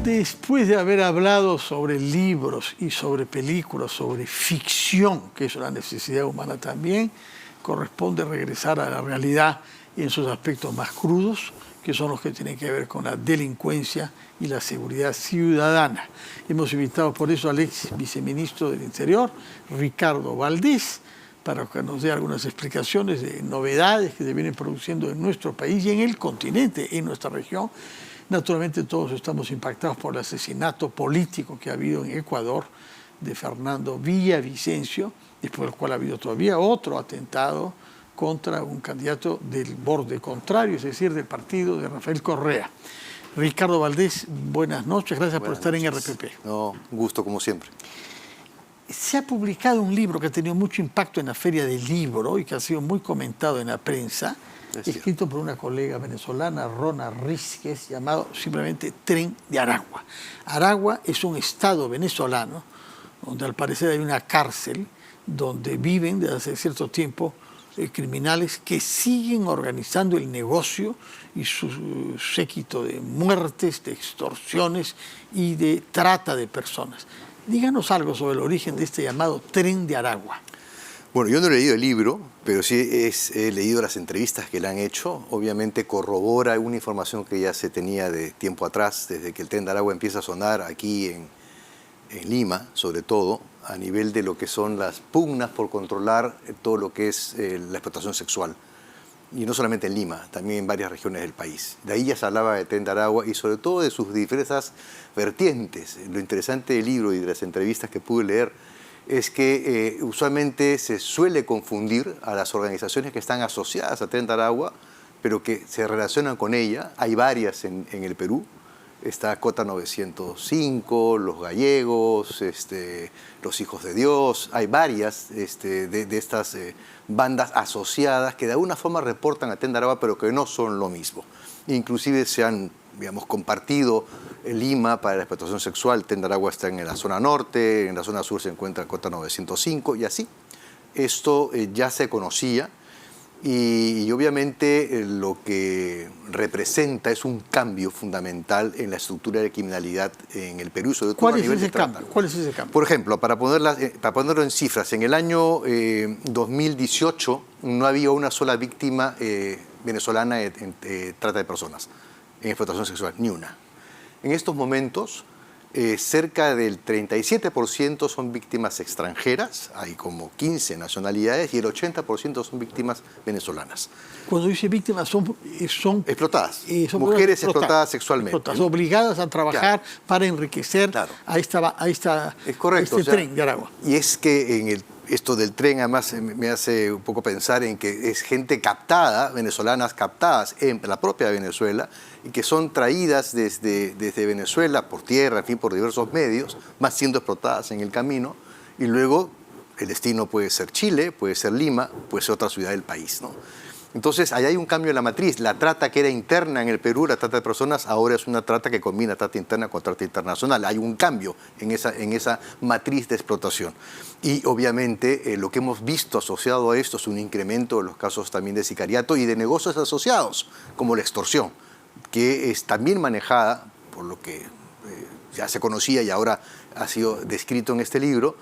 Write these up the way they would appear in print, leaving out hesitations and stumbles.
Después de haber hablado sobre libros y sobre películas, sobre ficción, que es una necesidad humana también, corresponde regresar a la realidad en sus aspectos más crudos, que son los que tienen que ver con la delincuencia y la seguridad ciudadana. Hemos invitado por eso al ex viceministro del Interior, Ricardo Valdés, para que nos dé algunas explicaciones de novedades que se vienen produciendo en nuestro país y en el continente, en nuestra región. Naturalmente todos estamos impactados por el asesinato político que ha habido en Ecuador de Fernando Villavicencio, después del cual ha habido todavía otro atentado contra un candidato del borde contrario, es decir, del partido de Rafael Correa. Ricardo Valdés, buenas noches, gracias por estar en RPP. No, un gusto como siempre. Se ha publicado un libro que ha tenido mucho impacto en la Feria del Libro y que ha sido muy comentado en la prensa, escrito por una colega venezolana, Rona Rísquez, llamado simplemente Tren de Aragua. Aragua es un estado venezolano donde al parecer hay una cárcel donde viven desde hace cierto tiempo criminales que siguen organizando el negocio y su séquito de muertes, de extorsiones y de trata de personas. Díganos algo sobre el origen de este llamado Tren de Aragua. Bueno, yo no he leído el libro, pero sí he leído las entrevistas que le han hecho. Obviamente corrobora una información que ya se tenía de tiempo atrás, desde que el Tren de Aragua empieza a sonar aquí en Lima, sobre todo, a nivel de lo que son las pugnas por controlar todo lo que es la explotación sexual. Y no solamente en Lima, también en varias regiones del país. De ahí ya se hablaba de Tren de Aragua y sobre todo de sus diversas vertientes. Lo interesante del libro y de las entrevistas que pude leer es que usualmente se suele confundir a las organizaciones que están asociadas a Tren de Aragua, pero que se relacionan con ella. Hay varias en el Perú. Está Cota 905, Los Gallegos, Los Hijos de Dios. Hay varias de estas bandas asociadas que de alguna forma reportan a Tren de Aragua, pero que no son lo mismo. Inclusive se han, digamos, compartido en Lima para la explotación sexual. Tren de Aragua está en la zona norte, en la zona sur se encuentra Cota 905 y así. Esto ya se conocía. Y obviamente lo que representa es un cambio fundamental en la estructura de criminalidad en el Perú, sobre todo a nivel de trata. ¿Cuál es ese cambio? Por ejemplo, para ponerlo en cifras, en el año 2018 no había una sola víctima venezolana de trata de personas, en explotación sexual, ni una. En estos momentos, cerca del 37% son víctimas extranjeras, hay como 15 nacionalidades, y el 80% son víctimas venezolanas. Cuando dice víctimas son explotadas, son mujeres explotadas sexualmente. Explotadas, obligadas a trabajar para enriquecer a este Tren de Aragua. Y es que esto del tren además me hace un poco pensar en que es gente captada, venezolanas captadas en la propia Venezuela, y que son traídas desde Venezuela por tierra, en fin, por diversos medios, más siendo explotadas en el camino, y luego el destino puede ser Chile, puede ser Lima, puede ser otra ciudad del país, ¿no? Entonces, ahí hay un cambio en la matriz. La trata que era interna en el Perú, la trata de personas, ahora es una trata que combina trata interna con trata internacional. Hay un cambio en esa matriz de explotación. Y obviamente lo que hemos visto asociado a esto es un incremento de los casos también de sicariato y de negocios asociados, como la extorsión, que es también manejada, por lo que ya se conocía y ahora ha sido descrito en este libro,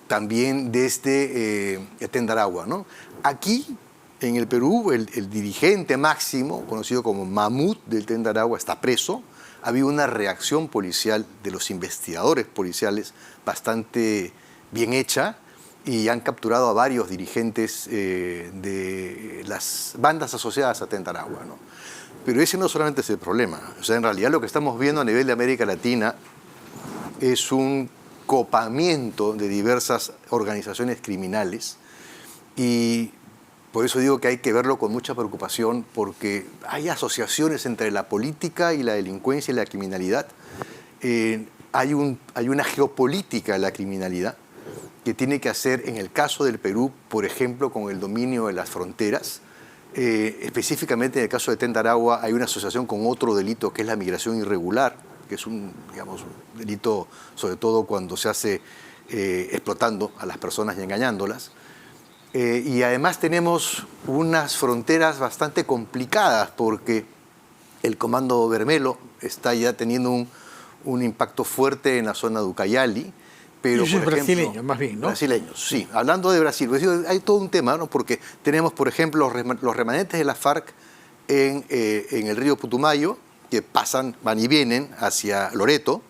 también desde Tren de Aragua, ¿no? Aquí, en el Perú, el dirigente máximo, conocido como Mamut del Tren de Aragua, está preso. Ha habido una reacción policial de los investigadores policiales bastante bien hecha y han capturado a varios dirigentes de las bandas asociadas a Tren de Aragua, ¿no? Pero ese no solamente es el problema. O sea, en realidad lo que estamos viendo a nivel de América Latina es un copamiento de diversas organizaciones criminales y por eso digo que hay que verlo con mucha preocupación, porque hay asociaciones entre la política y la delincuencia y la criminalidad. Hay una geopolítica de la criminalidad que tiene que hacer, en el caso del Perú, por ejemplo, con el dominio de las fronteras. Específicamente en el caso de Tren de Aragua hay una asociación con otro delito que es la migración irregular, que es un delito sobre todo cuando se hace explotando a las personas y engañándolas. Y además tenemos unas fronteras bastante complicadas porque El Comando Bermelo está ya teniendo un impacto fuerte en la zona de Ucayali. Pero, eso por es ejemplo, brasileño, más bien, ¿no? Brasileños, sí. Hablando de Brasil, pues, hay todo un tema, ¿no? Porque tenemos, por ejemplo, los remanentes de la FARC en el río Putumayo, que van y vienen hacia Loreto,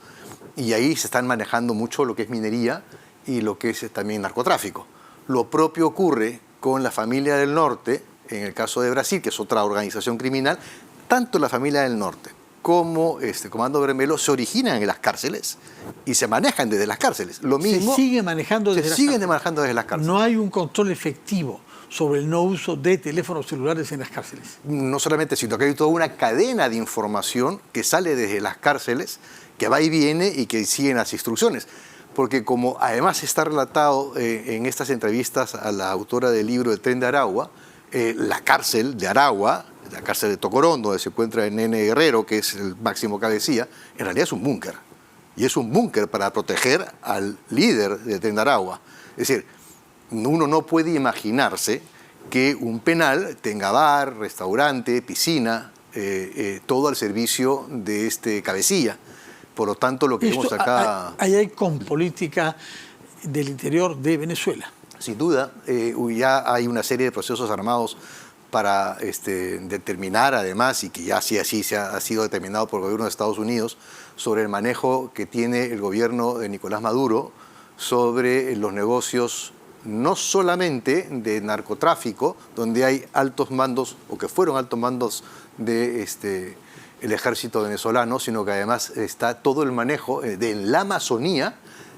y ahí se están manejando mucho lo que es minería y lo que es también narcotráfico. Lo propio ocurre con la Familia del Norte, en el caso de Brasil, que es otra organización criminal. Tanto la Familia del Norte como Comando Bermelo se originan en las cárceles y se manejan desde las cárceles. Lo mismo, se sigue manejando desde se siguen manejando desde las cárceles. No hay un control efectivo sobre el no uso de teléfonos celulares en las cárceles. No solamente, sino que hay toda una cadena de información que sale desde las cárceles, que va y viene y que siguen las instrucciones. Porque como además está relatado en estas entrevistas a la autora del libro El Tren de Aragua, la cárcel de Aragua, la cárcel de Tocorón, donde se encuentra el Nene Guerrero, que es el máximo cabecilla, en realidad es un búnker. Y es un búnker para proteger al líder del Tren de Aragua. Es decir, uno no puede imaginarse que un penal tenga bar, restaurante, piscina, todo al servicio de este cabecilla. Por lo tanto, lo que vemos acá... Ahí hay con política del interior de Venezuela. Sin duda, ya hay una serie de procesos armados para determinar, además, y que ya así ha sido determinado por el gobierno de Estados Unidos, sobre el manejo que tiene el gobierno de Nicolás Maduro sobre los negocios, no solamente de narcotráfico, donde hay altos mandos, o que fueron altos mandos de el ejército venezolano, sino que además está todo el manejo de la Amazonía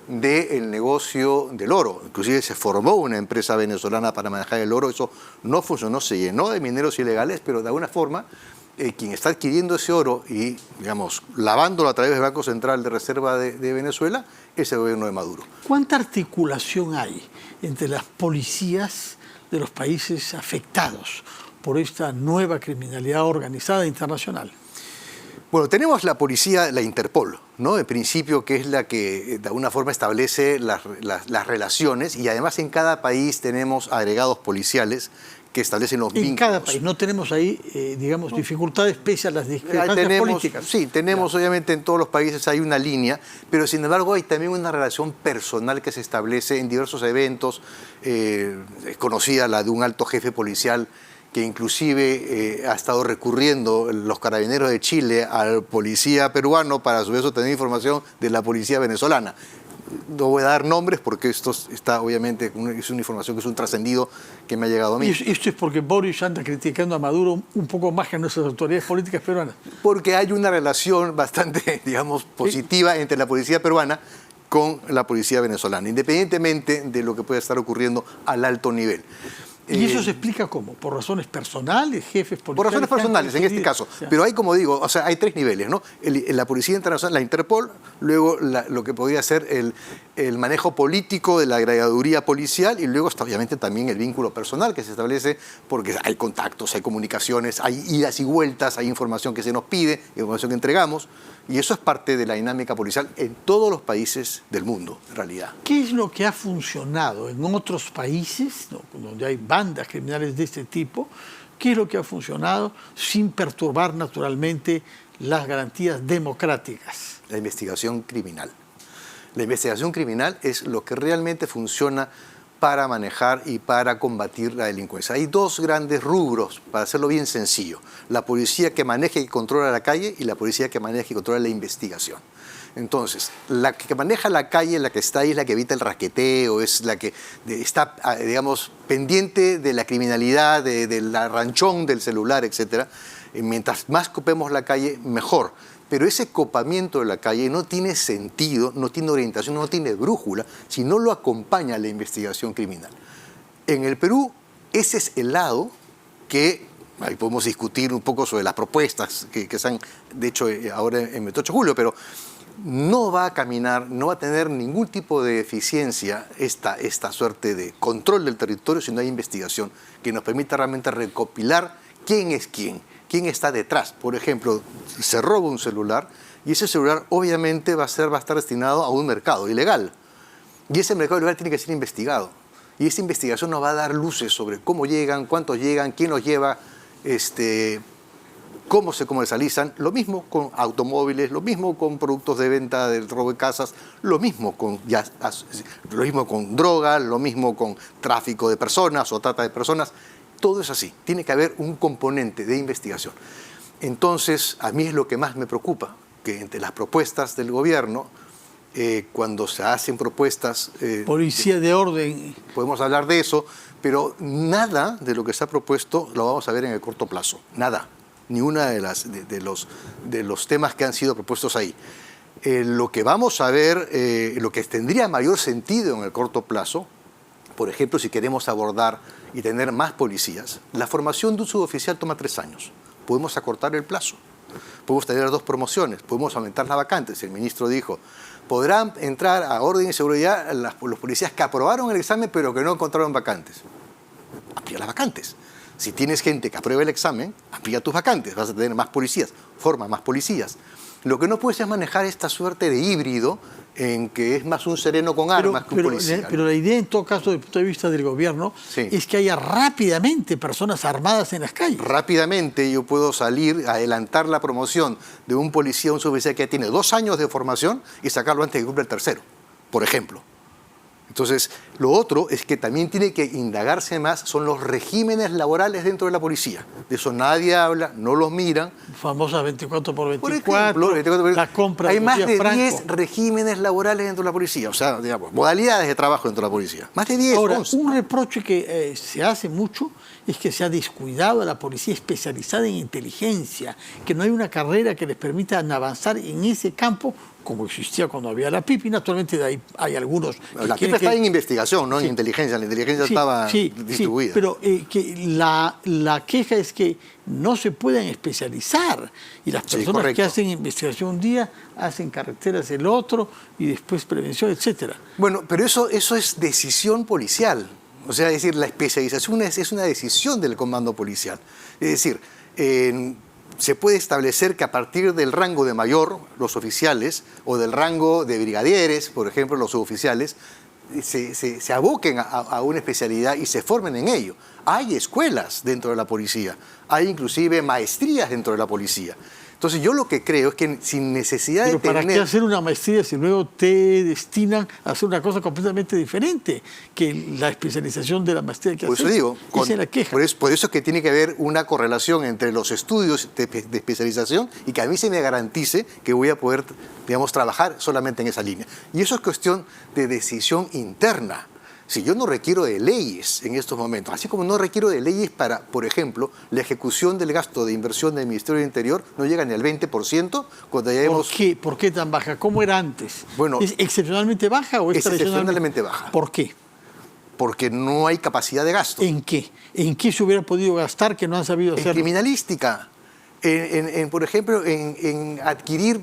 del negocio del oro. Inclusive se formó una empresa venezolana para manejar el oro. Eso no funcionó, se llenó de mineros ilegales, pero de alguna forma quien está adquiriendo ese oro y, digamos, lavándolo a través del Banco Central de Reserva de Venezuela es el gobierno de Maduro. ¿Cuánta articulación hay entre las policías de los países afectados por esta nueva criminalidad organizada internacional? Bueno, tenemos la policía, la Interpol, ¿no? En principio, que es la que de alguna forma establece las relaciones, y además en cada país tenemos agregados policiales que establecen los vínculos. En cada país, no tenemos ahí, digamos, dificultades pese a las discrepancias políticas. Sí, tenemos obviamente en todos los países hay una línea, pero sin embargo hay también una relación personal que se establece en diversos eventos. Es conocida la de un alto jefe policial que inclusive ha estado recurriendo los carabineros de Chile al policía peruano para a su vez obtener información de la policía venezolana. No voy a dar nombres porque esto está obviamente, es una información que es un trascendido que me ha llegado a mí. Y esto es porque Boris anda criticando a Maduro un poco más que a nuestras autoridades políticas peruanas. Porque hay una relación bastante, digamos, positiva entre la policía peruana con la policía venezolana, independientemente de lo que pueda estar ocurriendo al alto nivel. ¿Y eso se explica cómo? ¿Por razones personales, jefes policiales? Por razones personales, en este caso. Pero hay, como digo, o sea, hay tres niveles, ¿no? La Policía Internacional, la Interpol, luego lo que podría ser el manejo político de la agregaduría policial, y luego está obviamente también el vínculo personal que se establece porque hay contactos, hay comunicaciones, hay idas y vueltas, hay información que se nos pide, información que entregamos, y eso es parte de la dinámica policial en todos los países del mundo, en realidad. ¿Qué es lo que ha funcionado en otros países, ¿no?, donde hay bandas criminales de este tipo? ¿Qué es lo que ha funcionado sin perturbar naturalmente las garantías democráticas? La investigación criminal. La investigación criminal es lo que realmente funciona para manejar y para combatir la delincuencia. Hay dos grandes rubros, para hacerlo bien sencillo: la policía que maneja y controla la calle y la policía que maneja y controla la investigación. Entonces, la que maneja la calle, la que está ahí, es la que evita el raqueteo, es la que está, digamos, pendiente de la criminalidad, del ranchón del celular, etc. Mientras más copemos la calle, mejor. Pero ese copamiento de la calle no tiene sentido, no tiene orientación, no tiene brújula, si no lo acompaña la investigación criminal. En el Perú, ese es el lado que, ahí podemos discutir un poco sobre las propuestas que se han, de hecho, ahora en 28 de julio, pero no va a caminar, no va a tener ningún tipo de eficiencia esta suerte de control del territorio si no hay investigación que nos permita realmente recopilar quién es quién está detrás. Por ejemplo, se roba un celular y ese celular obviamente va a estar destinado a un mercado ilegal. Y ese mercado ilegal tiene que ser investigado. Y esa investigación nos va a dar luces sobre cómo llegan, cuántos llegan, quién los lleva, cómo se comercializan, lo mismo con automóviles, lo mismo con productos de venta del robo de casas, lo mismo con droga, lo mismo con tráfico de personas o trata de personas. Todo es así. Tiene que haber un componente de investigación. Entonces, a mí es lo que más me preocupa, que entre las propuestas del gobierno, cuando se hacen propuestas... Policía de orden. Podemos hablar de eso, pero nada de lo que se ha propuesto lo vamos a ver en el corto plazo. Nada. Ni una de los temas que han sido propuestos ahí. Lo que vamos a ver, lo que tendría mayor sentido en el corto plazo, por ejemplo, si queremos abordar y tener más policías, la formación de un suboficial toma 3 años. Podemos acortar el plazo. Podemos tener 2 promociones, podemos aumentar las vacantes. El ministro dijo, podrán entrar a orden y seguridad los policías que aprobaron el examen pero que no encontraron vacantes. Amplía las vacantes. Si tienes gente que aprueba el examen, amplía tus vacantes, vas a tener más policías, forma más policías. Lo que no puedes es manejar esta suerte de híbrido en que es más un sereno con armas que un policía. Pero la idea, en todo caso, desde el punto de vista del gobierno, sí, es que haya rápidamente personas armadas en las calles. Rápidamente yo puedo salir, adelantar la promoción de un policía, un suboficial que ya tiene 2 años de formación y sacarlo antes de que cumpla el 3º, por ejemplo. Entonces, lo otro es que también tiene que indagarse más, son los regímenes laborales dentro de la policía. De eso nadie habla, no los miran. Famosas 24x24, por ejemplo, 24x24, la compra hay más de Franco. 10 regímenes laborales dentro de la policía, o sea, digamos, modalidades de trabajo dentro de la policía. Más de 10. Ahora, 11. un reproche que se hace mucho es que se ha descuidado a la policía especializada en inteligencia, que no hay una carrera que les permita avanzar en ese campo como existía cuando había la PIPI. Naturalmente hay algunos... La PIPI está en investigación, no en inteligencia. La inteligencia estaba distribuida. Sí, pero que la queja es que no se pueden especializar. Y las personas que hacen investigación un día, hacen carreteras el otro, y después prevención, etcétera. Bueno, pero eso es decisión policial. O sea, es decir, la especialización es una decisión del comando policial. Es decir, se puede establecer que a partir del rango de mayor, los oficiales, o del rango de brigadieres, por ejemplo, los suboficiales, se aboquen a una especialidad y se formen en ello. Hay escuelas dentro de la policía, hay inclusive maestrías dentro de la policía. Entonces yo lo que creo es que sin necesidad de tener... ¿Pero para qué hacer una maestría si luego te destinan a hacer una cosa completamente diferente que la especialización de la maestría que haces? Por eso digo, esa es la queja. Por eso es que tiene que haber una correlación entre los estudios de especialización y que a mí se me garantice que voy a poder, digamos, trabajar solamente en esa línea. Y eso es cuestión de decisión interna. Si yo no requiero de leyes en estos momentos, así como no requiero de leyes para, por ejemplo, la ejecución del gasto de inversión del Ministerio del Interior no llega ni al 20%, cuando ya hemos... ¿Por qué tan baja? ¿Cómo era antes? Bueno, ¿Es excepcionalmente baja o es excepcionalmente baja? ¿Por qué? Porque no hay capacidad de gasto. ¿En qué? ¿En qué se hubiera podido gastar que no han sabido hacerlo? En criminalística. Por ejemplo, en adquirir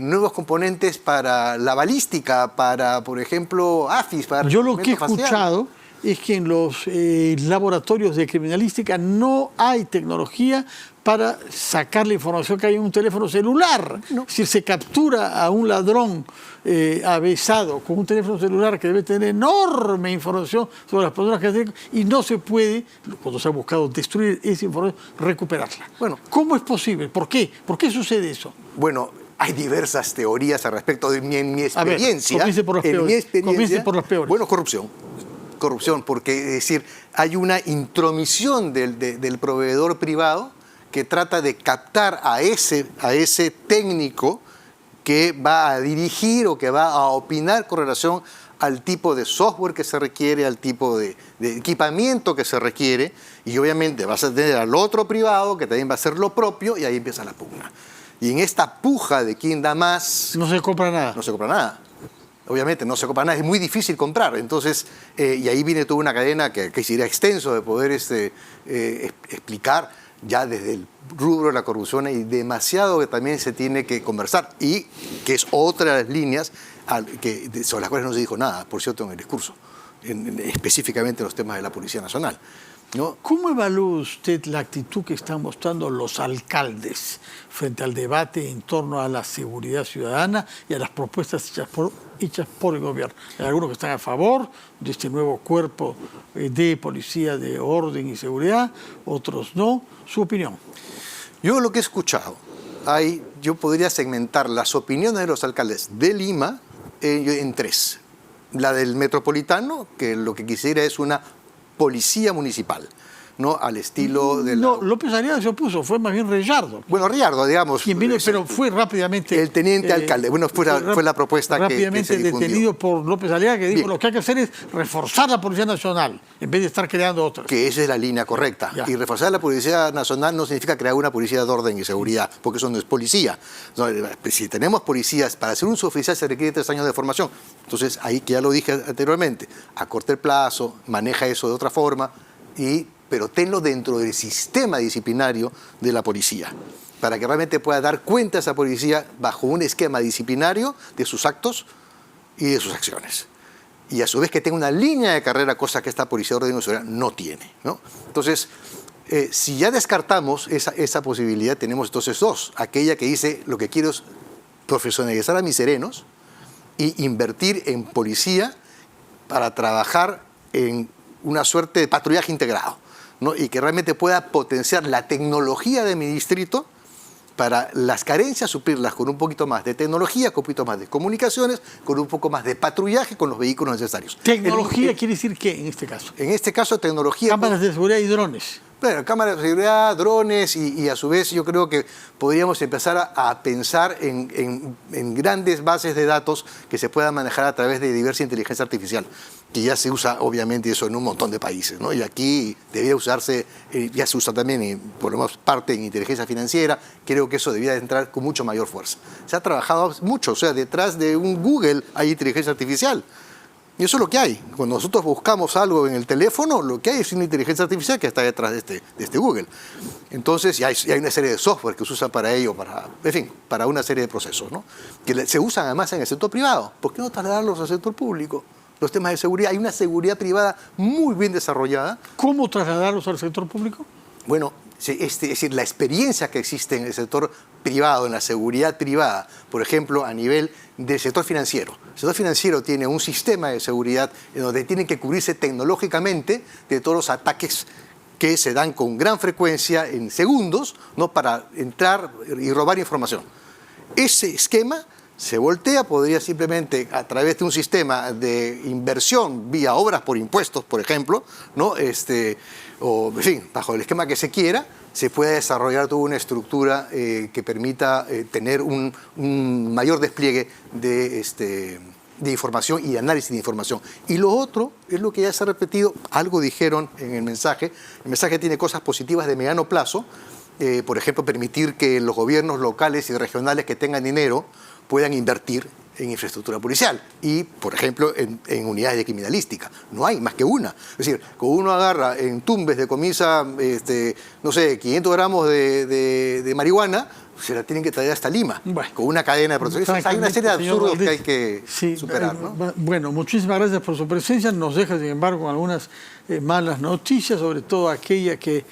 nuevos componentes para la balística, para, por ejemplo, AFIS, para... Yo lo que he escuchado es que en los laboratorios de criminalística no hay tecnología para sacar la información que hay en un teléfono celular. No. Si se captura a un ladrón avesado con un teléfono celular que debe tener enorme información sobre las personas que hacen, y no se puede, cuando se ha buscado destruir esa información, recuperarla. Bueno, ¿cómo es posible? ¿Por qué? ¿Por qué sucede eso? Bueno, hay diversas teorías al respecto. En mi experiencia... A ver, comience por las peores. Bueno, corrupción, porque es decir, hay una intromisión del proveedor privado que trata de captar a ese técnico que va a dirigir o que va a opinar con relación al tipo de software que se requiere, al tipo de equipamiento que se requiere, y obviamente vas a tener al otro privado que también va a hacer lo propio, y ahí empieza la pugna. Y en esta puja de quién da más... No se compra nada. No se compra nada. Obviamente no se compra nada, es muy difícil comprar. Entonces, y ahí viene toda una cadena que sería extenso de poder explicar. Ya desde el rubro de la corrupción hay demasiado que también se tiene que conversar, y que es otra de las líneas sobre las cuales no se dijo nada, por cierto, en el discurso, específicamente en los temas de la Policía Nacional. ¿no? ¿Cómo evalúa usted la actitud que están mostrando los alcaldes frente al debate en torno a la seguridad ciudadana y a las propuestas hechas por el gobierno? Hay algunos que están a favor de este nuevo cuerpo de policía de orden y seguridad, otros no. ¿Su opinión? Yo lo que he escuchado, yo podría segmentar las opiniones de los alcaldes de Lima en tres. La del metropolitano, que lo que quisiera es una policía municipal, ¿no? Al estilo de No, López Aliaga se opuso, fue más bien Reyardo. Bueno, Reyardo, digamos. Quien vino, pero fue rápidamente... El teniente alcalde. Bueno, fue la propuesta que se difundió. Rápidamente detenido por López Aliaga, que dijo, bien, lo que hay que hacer es reforzar la Policía Nacional, en vez de estar creando otras. Que esa es la línea correcta. Ya. Y reforzar la Policía Nacional no significa crear una policía de orden y seguridad, porque eso no es policía. No, si tenemos policías, para ser un suboficial se requiere 3 años de formación. Entonces, ahí que ya lo dije anteriormente, acorta el plazo, maneja eso de otra forma, pero tenlo dentro del sistema disciplinario de la policía, para que realmente pueda dar cuenta a esa policía bajo un esquema disciplinario de sus actos y de sus acciones. Y a su vez que tenga una línea de carrera, cosa que esta policía de orden y seguridad no tiene, ¿no? Entonces, si ya descartamos esa posibilidad, tenemos entonces dos. Aquella que dice, lo que quiero es profesionalizar a mis serenos y invertir en policía para trabajar en una suerte de patrullaje integrado, ¿no? Y que realmente pueda potenciar la tecnología de mi distrito para las carencias, suplirlas con un poquito más de tecnología, con un poquito más de comunicaciones, con un poco más de patrullaje con los vehículos necesarios. ¿Tecnología quiere decir qué en este caso? En este caso, tecnología... Cámaras de seguridad y drones. Bueno, cámaras de seguridad, drones y a su vez yo creo que podríamos empezar a pensar en grandes bases de datos que se puedan manejar a través de diversa inteligencia artificial, que ya se usa obviamente eso en un montón de países, ¿no? Y aquí debería usarse, ya se usa también por lo menos parte en inteligencia financiera, creo que eso debería entrar con mucho mayor fuerza. Se ha trabajado mucho, o sea, detrás de un Google hay inteligencia artificial. Y eso es lo que hay. Cuando nosotros buscamos algo en el teléfono, lo que hay es una inteligencia artificial que está detrás de este Google. Entonces, hay una serie de software que se usa para ello, para una serie de procesos, ¿no? Que se usan además en el sector privado. ¿Por qué no trasladarlos al sector público? Los temas de seguridad, hay una seguridad privada muy bien desarrollada. ¿Cómo trasladarlos al sector público? Bueno, es decir, la experiencia que existe en el sector privado, en la seguridad privada, por ejemplo, a nivel del sector financiero. El sector financiero tiene un sistema de seguridad en donde tiene que cubrirse tecnológicamente de todos los ataques que se dan con gran frecuencia en segundos, ¿no? Para entrar y robar información. Ese esquema se voltea, podría simplemente a través de un sistema de inversión vía obras por impuestos, por ejemplo, ¿no? O, en fin, bajo el esquema que se quiera, se puede desarrollar toda una estructura que permita tener un mayor despliegue de información y análisis de información. Y lo otro es lo que ya se ha repetido, algo dijeron en el mensaje. El mensaje tiene cosas positivas de mediano plazo, por ejemplo, permitir que los gobiernos locales y regionales que tengan dinero puedan invertir en infraestructura policial y, por ejemplo, en unidades de criminalística. No hay más que una. Es decir, cuando uno agarra en Tumbes, decomisa, no sé, 500 gramos de marihuana, se la tienen que traer hasta Lima, bueno, con una cadena de protección. Hay una serie de absurdos que hay que superar, ¿no? Bueno, muchísimas gracias por su presencia. Nos deja, sin embargo, algunas malas noticias, sobre todo aquella que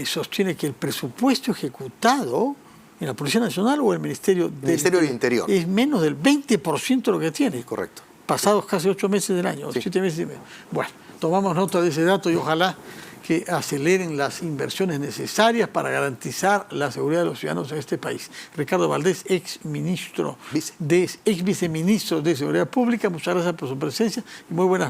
sostiene que el presupuesto ejecutado en la Policía Nacional o el Ministerio del Interior es menos del 20% de lo que tiene. Correcto. Pasados casi 8 meses del año, sí. 7 meses y medio. Bueno, tomamos nota de ese dato y ojalá que aceleren las inversiones necesarias para garantizar la seguridad de los ciudadanos en este país. Ricardo Valdés, ex viceministro de Seguridad Pública, muchas gracias por su presencia y muy buenas noches.